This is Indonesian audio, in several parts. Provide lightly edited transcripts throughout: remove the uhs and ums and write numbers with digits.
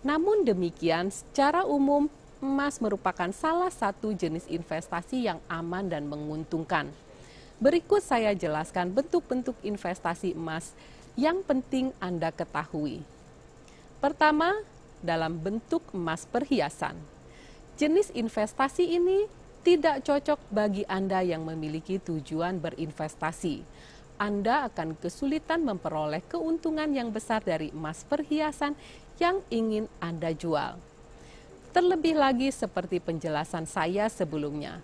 Namun demikian, secara umum emas merupakan salah satu jenis investasi yang aman dan menguntungkan. Berikut saya jelaskan bentuk-bentuk investasi emas yang penting Anda ketahui. Pertama, dalam bentuk emas perhiasan. Jenis investasi ini tidak cocok bagi Anda yang memiliki tujuan berinvestasi. Anda akan kesulitan memperoleh keuntungan yang besar dari emas perhiasan yang ingin Anda jual. Terlebih lagi seperti penjelasan saya sebelumnya,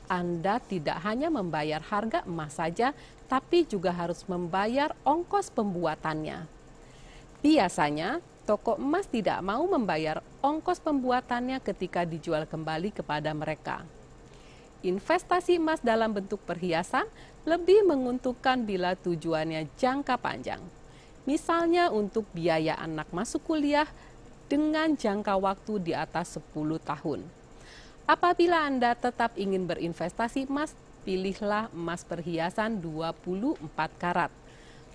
Anda tidak hanya membayar harga emas saja, tapi juga harus membayar ongkos pembuatannya. Biasanya, toko emas tidak mau membayar ongkos pembuatannya ketika dijual kembali kepada mereka. Investasi emas dalam bentuk perhiasan lebih menguntungkan bila tujuannya jangka panjang. Misalnya untuk biaya anak masuk kuliah dengan jangka waktu di atas 10 tahun. Apabila Anda tetap ingin berinvestasi emas, pilihlah emas perhiasan 24 karat,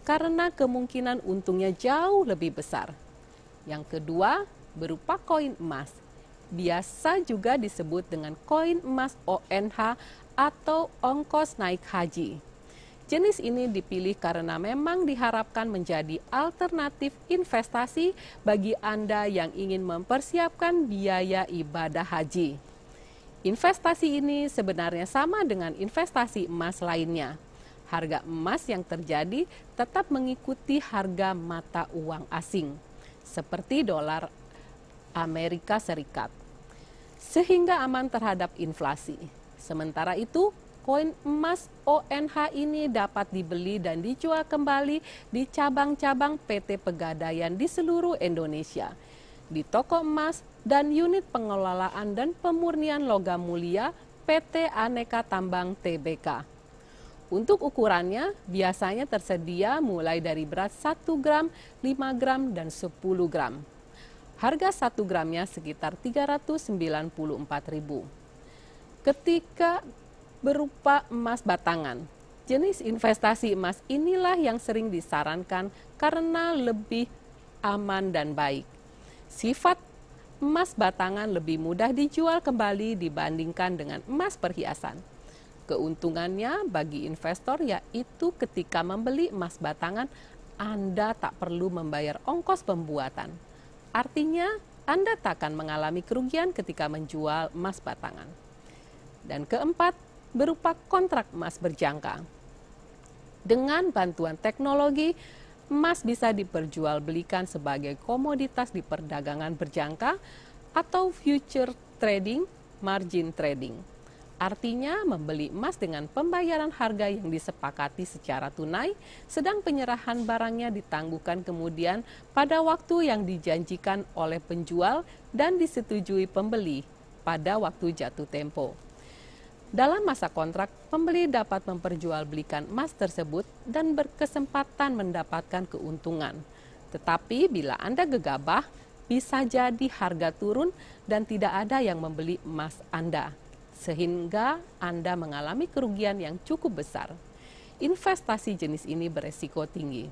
karena kemungkinan untungnya jauh lebih besar. Yang kedua, berupa koin emas. Biasa juga disebut dengan koin emas ONH atau ongkos naik haji. Jenis ini dipilih karena memang diharapkan menjadi alternatif investasi bagi Anda yang ingin mempersiapkan biaya ibadah haji. Investasi ini sebenarnya sama dengan investasi emas lainnya. Harga emas yang terjadi tetap mengikuti harga mata uang asing, seperti dolar Amerika Serikat, sehingga aman terhadap inflasi. Sementara itu, koin emas ONH ini dapat dibeli dan dijual kembali di cabang-cabang PT Pegadaian di seluruh Indonesia, di toko emas dan unit pengelolaan dan pemurnian logam mulia PT Aneka Tambang Tbk. Untuk ukurannya biasanya tersedia mulai dari berat 1 gram, 5 gram, dan 10 gram. Harga 1 gramnya sekitar Rp394.000. Ketika berupa emas batangan, jenis investasi emas inilah yang sering disarankan karena lebih aman dan baik. Sifat emas batangan lebih mudah dijual kembali dibandingkan dengan emas perhiasan. Keuntungannya bagi investor yaitu ketika membeli emas batangan, Anda tak perlu membayar ongkos pembuatan. Artinya, Anda tak akan mengalami kerugian ketika menjual emas batangan. Dan keempat, berupa kontrak emas berjangka. Dengan bantuan teknologi, emas bisa diperjualbelikan sebagai komoditas di perdagangan berjangka atau future trading, margin trading. Artinya membeli emas dengan pembayaran harga yang disepakati secara tunai, sedang penyerahan barangnya ditangguhkan kemudian pada waktu yang dijanjikan oleh penjual dan disetujui pembeli pada waktu jatuh tempo. Dalam masa kontrak, pembeli dapat memperjualbelikan emas tersebut dan berkesempatan mendapatkan keuntungan. Tetapi bila Anda gegabah, bisa jadi harga turun dan tidak ada yang membeli emas Anda, sehingga Anda mengalami kerugian yang cukup besar. Investasi jenis ini beresiko tinggi.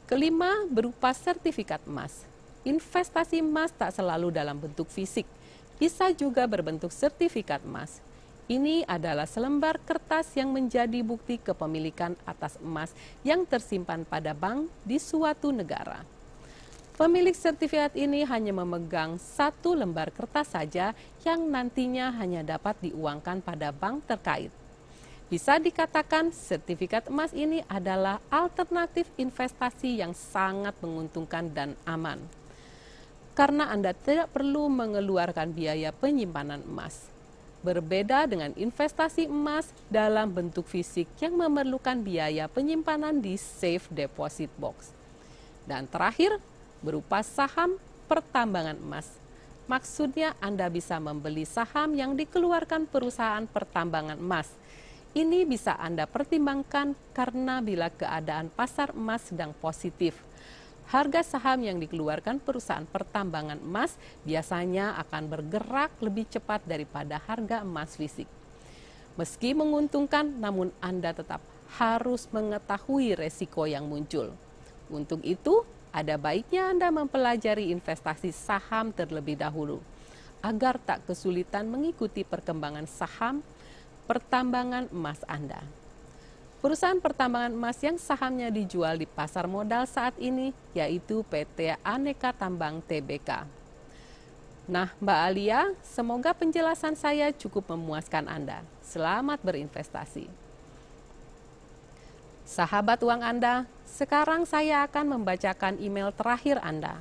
Kelima, berupa sertifikat emas. Investasi emas tak selalu dalam bentuk fisik, bisa juga berbentuk sertifikat emas. Ini adalah selembar kertas yang menjadi bukti kepemilikan atas emas yang tersimpan pada bank di suatu negara. Pemilik sertifikat ini hanya memegang satu lembar kertas saja yang nantinya hanya dapat diuangkan pada bank terkait. Bisa dikatakan sertifikat emas ini adalah alternatif investasi yang sangat menguntungkan dan aman. Karena Anda tidak perlu mengeluarkan biaya penyimpanan emas. Berbeda dengan investasi emas dalam bentuk fisik yang memerlukan biaya penyimpanan di safe deposit box. Dan terakhir, berupa saham pertambangan emas. Maksudnya Anda bisa membeli saham yang dikeluarkan perusahaan pertambangan emas. Ini bisa Anda pertimbangkan karena bila keadaan pasar emas sedang positif, harga saham yang dikeluarkan perusahaan pertambangan emas biasanya akan bergerak lebih cepat daripada harga emas fisik. Meski menguntungkan, namun Anda tetap harus mengetahui resiko yang muncul. Untuk itu, ada baiknya Anda mempelajari investasi saham terlebih dahulu, agar tak kesulitan mengikuti perkembangan saham pertambangan emas Anda. Perusahaan pertambangan emas yang sahamnya dijual di pasar modal saat ini yaitu PT Aneka Tambang Tbk. Nah, Mbak Alia, semoga penjelasan saya cukup memuaskan Anda. Selamat berinvestasi. Sahabat uang Anda, sekarang saya akan membacakan email terakhir Anda.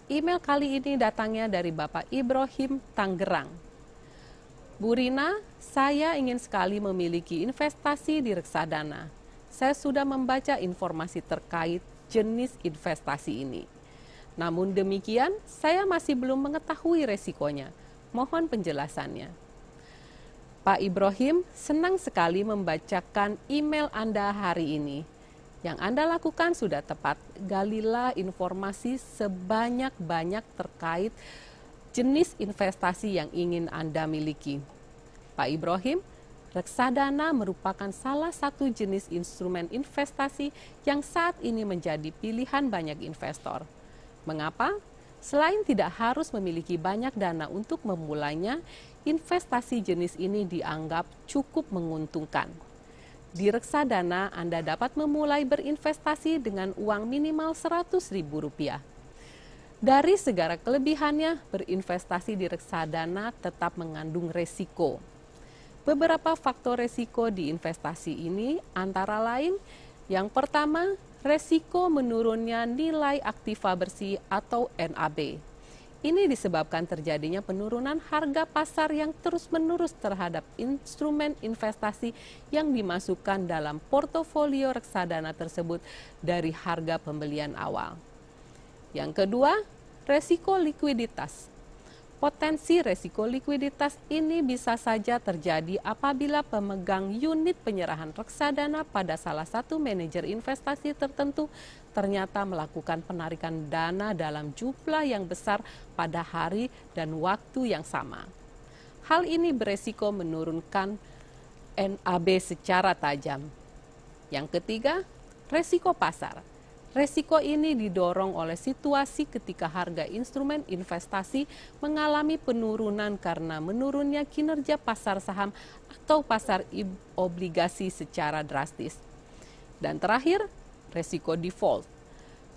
Email kali ini datangnya dari Bapak Ibrahim, Tangerang. Bu Rina, saya ingin sekali memiliki investasi di reksadana. Saya sudah membaca informasi terkait jenis investasi ini. Namun demikian, saya masih belum mengetahui resikonya. Mohon penjelasannya. Pak Ibrahim, senang sekali membacakan email Anda hari ini. Yang Anda lakukan sudah tepat. Galilah informasi sebanyak-banyak terkait jenis investasi yang ingin Anda miliki. Pak Ibrahim, reksadana merupakan salah satu jenis instrumen investasi yang saat ini menjadi pilihan banyak investor. Mengapa? Selain tidak harus memiliki banyak dana untuk memulainya, investasi jenis ini dianggap cukup menguntungkan. Di reksadana, Anda dapat memulai berinvestasi dengan uang minimal Rp100.000. Dari segala kelebihannya, berinvestasi di reksadana tetap mengandung resiko. Beberapa faktor resiko di investasi ini antara lain, yang pertama, resiko menurunnya nilai aktiva bersih atau NAB. Ini disebabkan terjadinya penurunan harga pasar yang terus-menerus terhadap instrumen investasi yang dimasukkan dalam portofolio reksadana tersebut dari harga pembelian awal. Yang kedua, resiko likuiditas. Potensi resiko likuiditas ini bisa saja terjadi apabila pemegang unit penyerahan reksadana pada salah satu manajer investasi tertentu ternyata melakukan penarikan dana dalam jumlah yang besar pada hari dan waktu yang sama. Hal ini beresiko menurunkan NAB secara tajam. Yang ketiga, resiko pasar. Resiko ini didorong oleh situasi ketika harga instrumen investasi mengalami penurunan karena menurunnya kinerja pasar saham atau pasar obligasi secara drastis. Dan terakhir, resiko default.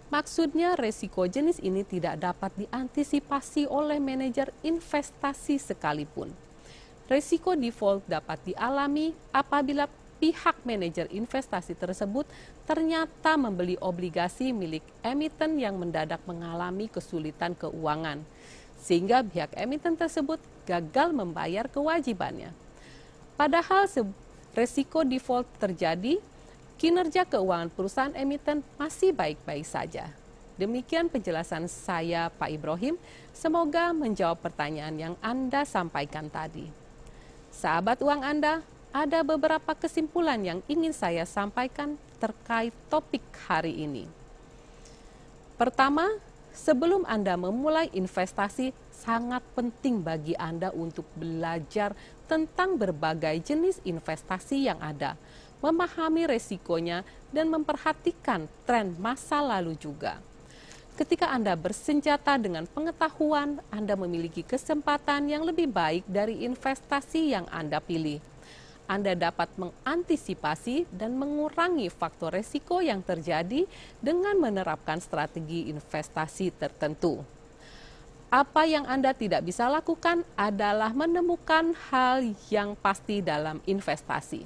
Maksudnya resiko jenis ini tidak dapat diantisipasi oleh manajer investasi sekalipun. Resiko default dapat dialami apabila pihak manajer investasi tersebut ternyata membeli obligasi milik emiten yang mendadak mengalami kesulitan keuangan, sehingga pihak emiten tersebut gagal membayar kewajibannya. Padahal resiko default terjadi, kinerja keuangan perusahaan emiten masih baik-baik saja. Demikian penjelasan saya, Pak Ibrahim. Semoga menjawab pertanyaan yang Anda sampaikan tadi. Sahabat uang Anda, ada beberapa kesimpulan yang ingin saya sampaikan terkait topik hari ini. Pertama, sebelum Anda memulai investasi, sangat penting bagi Anda untuk belajar tentang berbagai jenis investasi yang ada, memahami resikonya, dan memperhatikan tren masa lalu juga. Ketika Anda bersenjata dengan pengetahuan, Anda memiliki kesempatan yang lebih baik dari investasi yang Anda pilih. Anda dapat mengantisipasi dan mengurangi faktor resiko yang terjadi dengan menerapkan strategi investasi tertentu. Apa yang Anda tidak bisa lakukan adalah menemukan hal yang pasti dalam investasi.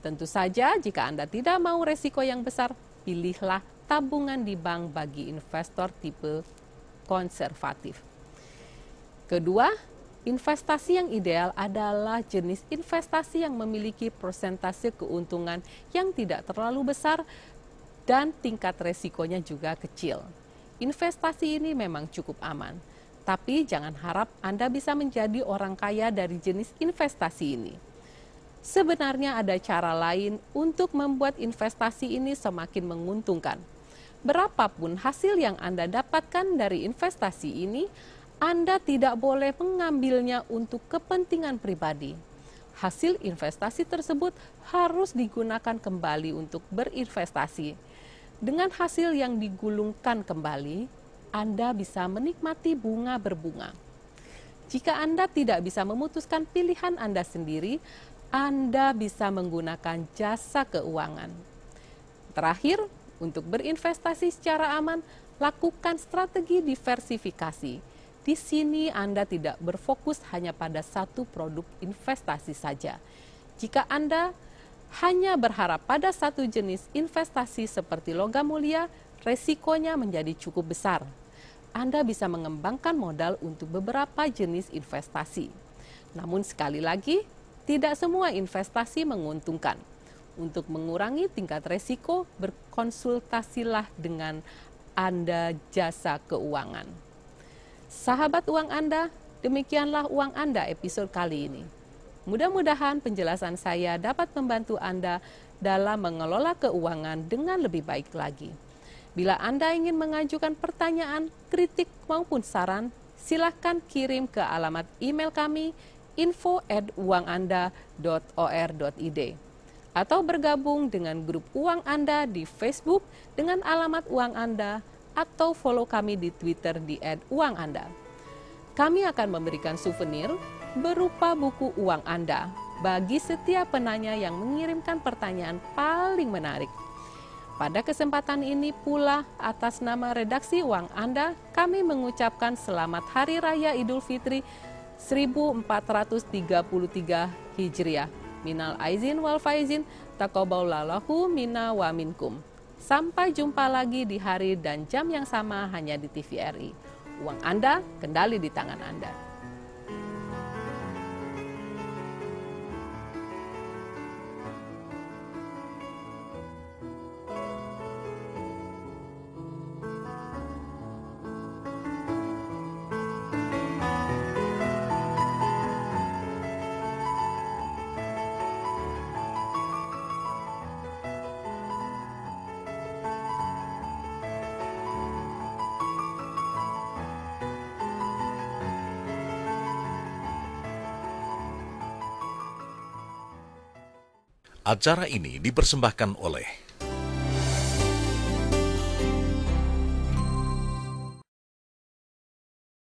Tentu saja jika Anda tidak mau resiko yang besar, pilihlah tabungan di bank bagi investor tipe konservatif. Kedua, investasi yang ideal adalah jenis investasi yang memiliki persentase keuntungan yang tidak terlalu besar dan tingkat resikonya juga kecil. Investasi ini memang cukup aman, tapi jangan harap Anda bisa menjadi orang kaya dari jenis investasi ini. Sebenarnya ada cara lain untuk membuat investasi ini semakin menguntungkan. Berapapun hasil yang Anda dapatkan dari investasi ini, Anda tidak boleh mengambilnya untuk kepentingan pribadi. Hasil investasi tersebut harus digunakan kembali untuk berinvestasi. Dengan hasil yang digulungkan kembali, Anda bisa menikmati bunga berbunga. Jika Anda tidak bisa memutuskan pilihan Anda sendiri, Anda bisa menggunakan jasa keuangan. Terakhir, untuk berinvestasi secara aman, lakukan strategi diversifikasi. Di sini Anda tidak berfokus hanya pada satu produk investasi saja. Jika Anda hanya berharap pada satu jenis investasi seperti logam mulia, resikonya menjadi cukup besar. Anda bisa mengembangkan modal untuk beberapa jenis investasi. Namun sekali lagi, tidak semua investasi menguntungkan. Untuk mengurangi tingkat resiko, berkonsultasilah dengan Anda jasa keuangan. Sahabat uang Anda, demikianlah uang Anda episode kali ini. Mudah-mudahan penjelasan saya dapat membantu Anda dalam mengelola keuangan dengan lebih baik lagi. Bila Anda ingin mengajukan pertanyaan, kritik maupun saran, silakan kirim ke alamat email kami info@uanganda.or.id atau bergabung dengan grup Uang Anda di Facebook dengan alamat Uang Anda atau follow kami di Twitter di @uanganda. Kami akan memberikan souvenir berupa buku Uang Anda bagi setiap penanya yang mengirimkan pertanyaan paling menarik. Pada kesempatan ini pula, atas nama redaksi Uang Anda, kami mengucapkan selamat Hari Raya Idul Fitri 1433 Hijriah. Minal aizin wal faizin, taqabbalallahu minna wa minkum. Sampai jumpa lagi di hari dan jam yang sama hanya di TVRI. Uang Anda, kendali di tangan Anda. Acara ini dipersembahkan oleh